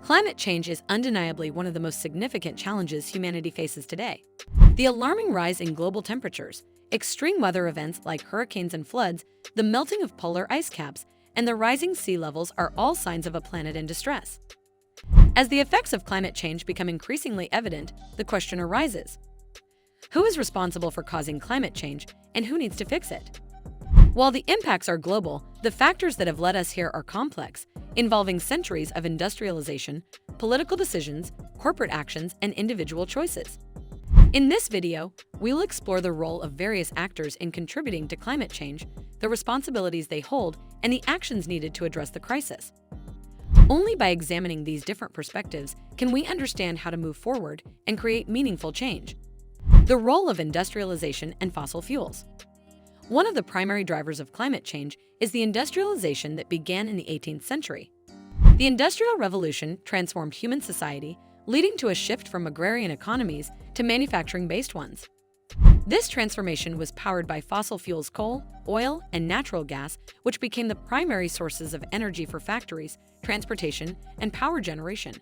Climate change is undeniably one of the most significant challenges humanity faces today. The alarming rise in global temperatures, extreme weather events like hurricanes and floods, the melting of polar ice caps, and the rising sea levels are all signs of a planet in distress. As the effects of climate change become increasingly evident, the question arises: who is responsible for causing climate change, and who needs to fix it? While the impacts are global, the factors that have led us here are complex, involving centuries of industrialization, political decisions, corporate actions, and individual choices. In this video, we'll explore the role of various actors in contributing to climate change, the responsibilities they hold, and the actions needed to address the crisis. Only by examining these different perspectives can we understand how to move forward and create meaningful change. The role of industrialization and fossil fuels. One of the primary drivers of climate change is the industrialization that began in the 18th century. The Industrial Revolution transformed human society, leading to a shift from agrarian economies to manufacturing-based ones. This transformation was powered by fossil fuels coal, oil, and natural gas, which became the primary sources of energy for factories, transportation, and power generation.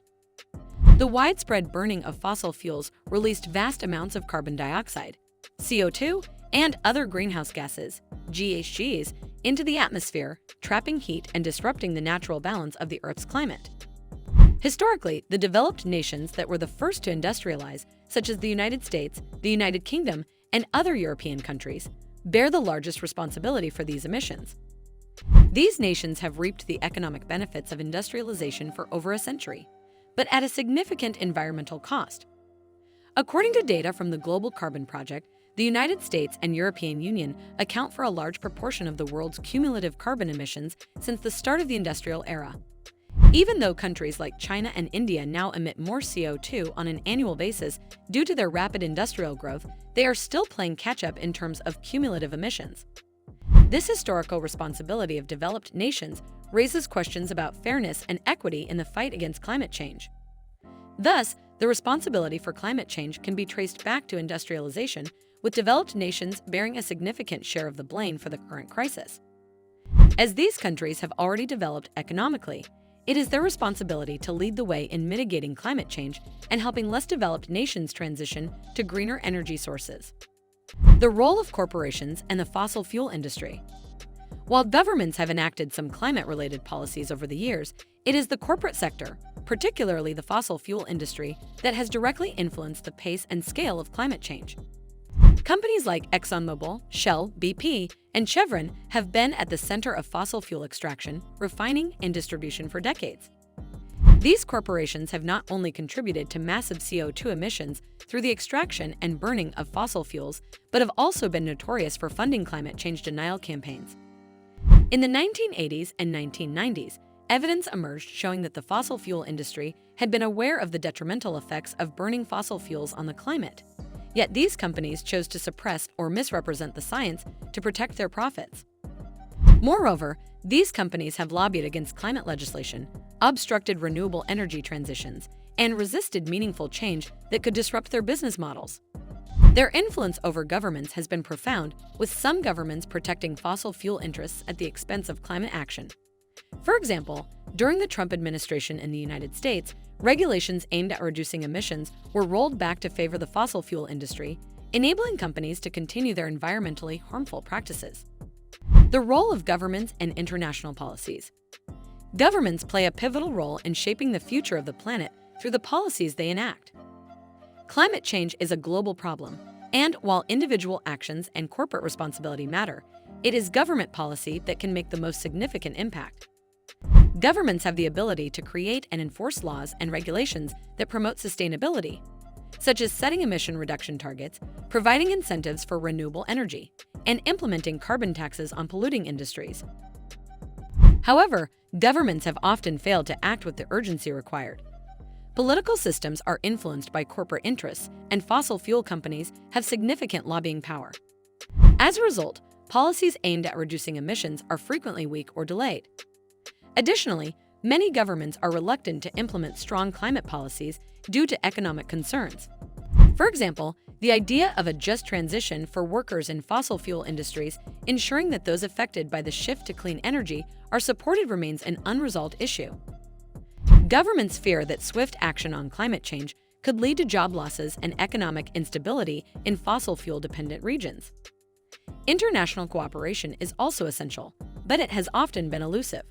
The widespread burning of fossil fuels released vast amounts of carbon dioxide, CO2, and other greenhouse gases, GHGs, into the atmosphere, trapping heat and disrupting the natural balance of the Earth's climate. Historically, the developed nations that were the first to industrialize, such as the United States, the United Kingdom, and other European countries, bear the largest responsibility for these emissions. These nations have reaped the economic benefits of industrialization for over a century, but at a significant environmental cost. According to data from the Global Carbon Project, the United States and European Union account for a large proportion of the world's cumulative carbon emissions since the start of the industrial era. Even though countries like China and India now emit more CO2 on an annual basis due to their rapid industrial growth, they are still playing catch-up in terms of cumulative emissions. This historical responsibility of developed nations raises questions about fairness and equity in the fight against climate change. Thus, the responsibility for climate change can be traced back to industrialization, with developed nations bearing a significant share of the blame for the current crisis. As these countries have already developed economically, it is their responsibility to lead the way in mitigating climate change and helping less developed nations transition to greener energy sources. The role of corporations and the fossil fuel industry. While governments have enacted some climate-related policies over the years, it is the corporate sector, particularly the fossil fuel industry, that has directly influenced the pace and scale of climate change. Companies like ExxonMobil, Shell, BP, and Chevron have been at the center of fossil fuel extraction, refining, and distribution for decades. These corporations have not only contributed to massive CO2 emissions through the extraction and burning of fossil fuels, but have also been notorious for funding climate change denial campaigns. In the 1980s and 1990s, evidence emerged showing that the fossil fuel industry had been aware of the detrimental effects of burning fossil fuels on the climate. Yet these companies chose to suppress or misrepresent the science to protect their profits. Moreover, these companies have lobbied against climate legislation, obstructed renewable energy transitions, and resisted meaningful change that could disrupt their business models. Their influence over governments has been profound, with some governments protecting fossil fuel interests at the expense of climate action. For example, during the Trump administration in the United States, regulations aimed at reducing emissions were rolled back to favor the fossil fuel industry, enabling companies to continue their environmentally harmful practices. The role of governments and international policies. Governments play a pivotal role in shaping the future of the planet through the policies they enact. Climate change is a global problem, and while individual actions and corporate responsibility matter, it is government policy that can make the most significant impact. Governments have the ability to create and enforce laws and regulations that promote sustainability, such as setting emission reduction targets, providing incentives for renewable energy, and implementing carbon taxes on polluting industries. However, governments have often failed to act with the urgency required. Political systems are influenced by corporate interests, and fossil fuel companies have significant lobbying power. As a result, policies aimed at reducing emissions are frequently weak or delayed. Additionally, many governments are reluctant to implement strong climate policies due to economic concerns. For example, the idea of a just transition for workers in fossil fuel industries, ensuring that those affected by the shift to clean energy are supported, remains an unresolved issue. Governments fear that swift action on climate change could lead to job losses and economic instability in fossil fuel-dependent regions. International cooperation is also essential, but it has often been elusive.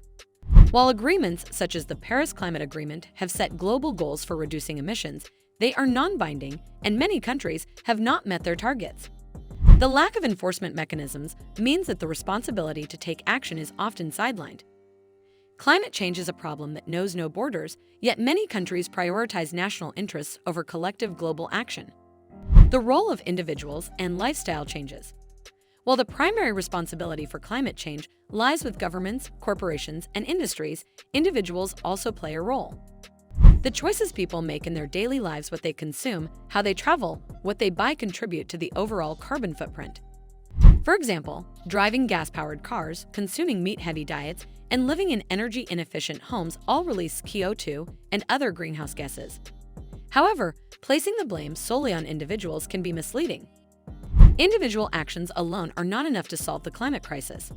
While agreements such as the Paris Climate Agreement have set global goals for reducing emissions, they are non-binding, and many countries have not met their targets. The lack of enforcement mechanisms means that the responsibility to take action is often sidelined. Climate change is a problem that knows no borders, yet many countries prioritize national interests over collective global action. The role of individuals and lifestyle changes. While the primary responsibility for climate change lies with governments, corporations, and industries, individuals also play a role. The choices people make in their daily lives, what they consume, how they travel, what they buy, contribute to the overall carbon footprint. For example, driving gas-powered cars, consuming meat-heavy diets, and living in energy-inefficient homes all release CO2 and other greenhouse gases. However, placing the blame solely on individuals can be misleading. Individual actions alone are not enough to solve the climate crisis.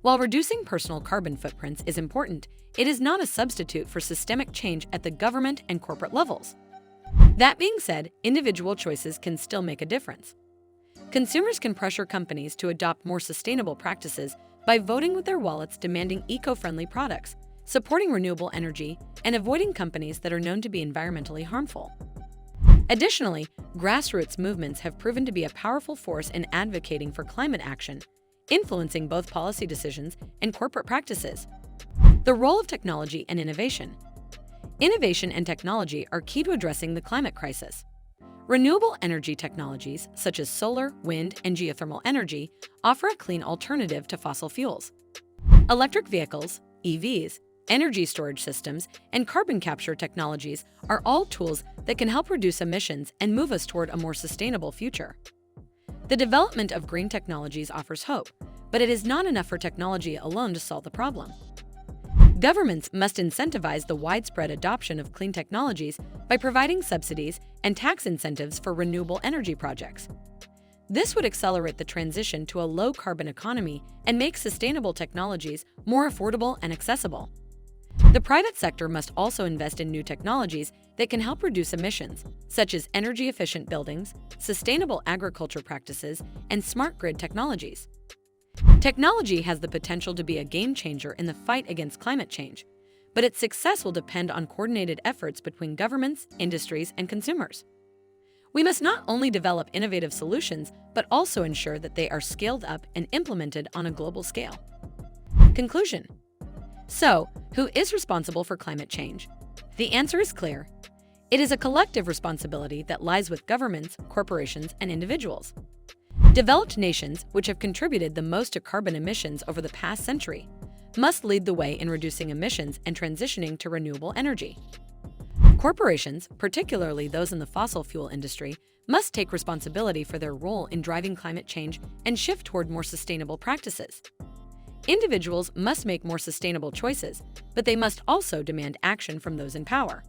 While reducing personal carbon footprints is important, it is not a substitute for systemic change at the government and corporate levels. That being said, individual choices can still make a difference. Consumers can pressure companies to adopt more sustainable practices by voting with their wallets, demanding eco-friendly products, supporting renewable energy, and avoiding companies that are known to be environmentally harmful. Additionally, grassroots movements have proven to be a powerful force in advocating for climate action, influencing both policy decisions and corporate practices. The role of technology and innovation. Innovation and technology are key to addressing the climate crisis. Renewable energy technologies, such as solar, wind, and geothermal energy, offer a clean alternative to fossil fuels. Electric vehicles, EVs, energy storage systems, and carbon capture technologies are all tools that can help reduce emissions and move us toward a more sustainable future. The development of green technologies offers hope, but it is not enough for technology alone to solve the problem. Governments must incentivize the widespread adoption of clean technologies by providing subsidies and tax incentives for renewable energy projects. This would accelerate the transition to a low-carbon economy and make sustainable technologies more affordable and accessible. The private sector must also invest in new technologies that can help reduce emissions, such as energy-efficient buildings, sustainable agriculture practices, and smart grid technologies. Technology has the potential to be a game-changer in the fight against climate change, but its success will depend on coordinated efforts between governments, industries, and consumers. We must not only develop innovative solutions, but also ensure that they are scaled up and implemented on a global scale. Conclusion. So, who is responsible for climate change? The answer is clear. It is a collective responsibility that lies with governments, corporations, and individuals. Developed nations, which have contributed the most to carbon emissions over the past century, must lead the way in reducing emissions and transitioning to renewable energy. Corporations, particularly those in the fossil fuel industry, must take responsibility for their role in driving climate change and shift toward more sustainable practices. Individuals must make more sustainable choices, but they must also demand action from those in power.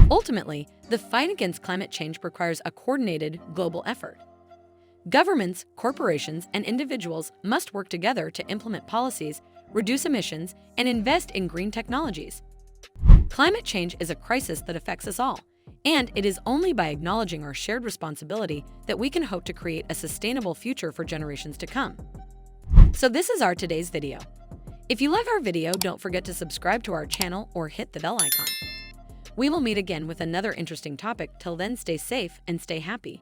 Ultimately, the fight against climate change requires a coordinated global effort. Governments, corporations, and individuals must work together to implement policies, reduce emissions, and invest in green technologies. Climate change is a crisis that affects us all, and it is only by acknowledging our shared responsibility that we can hope to create a sustainable future for generations to come. So this is our today's video. If you like our video, don't forget to subscribe to our channel or hit the bell icon. We will meet again with another interesting topic. Till then, stay safe and stay happy.